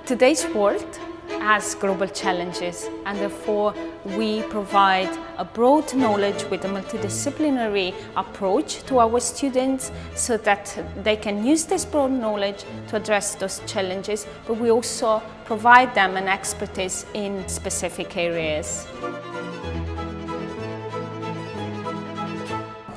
Today's world has global challenges, and therefore we provide a broad knowledge with a multidisciplinary approach to our students so that they can use this broad knowledge to address those challenges, but we also provide them an expertise in specific areas.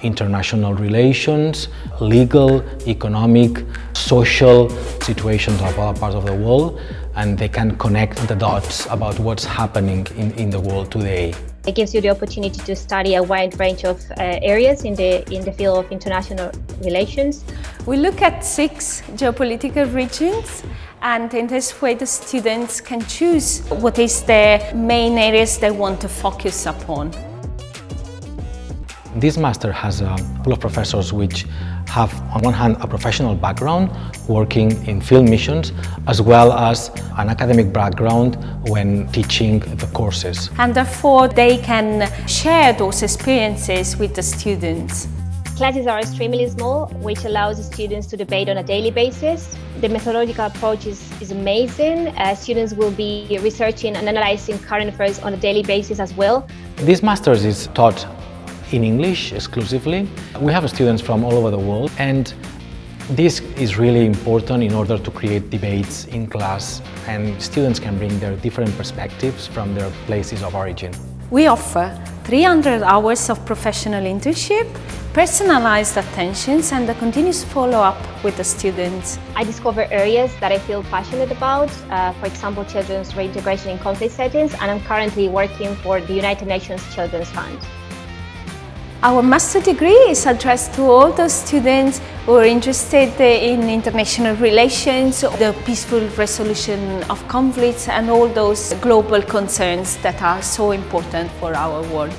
International relations, legal, economic, social situations of other parts of the world, and they can connect the dots about what's happening in the world today. It gives you the opportunity to study a wide range of areas in the field of international relations. We look at 6 geopolitical regions, and in this way the students can choose what is their main areas they want to focus upon. This master has a pool of professors which have, on one hand, a professional background working in field missions, as well as an academic background when teaching the courses. And therefore they can share those experiences with the students. Classes are extremely small, which allows the students to debate on a daily basis. The methodological approach is amazing. Students will be researching and analyzing current affairs on a daily basis as well. This master's is taught in English exclusively. We have students from all over the world, and this is really important in order to create debates in class, and students can bring their different perspectives from their places of origin. We offer 300 hours of professional internship, personalized attentions, and a continuous follow-up with the students. I discover areas that I feel passionate about, for example, children's reintegration in conflict settings, and I'm currently working for the United Nations Children's Fund. Our master degree is addressed to all those students who are interested in international relations, the peaceful resolution of conflicts, and all those global concerns that are so important for our world.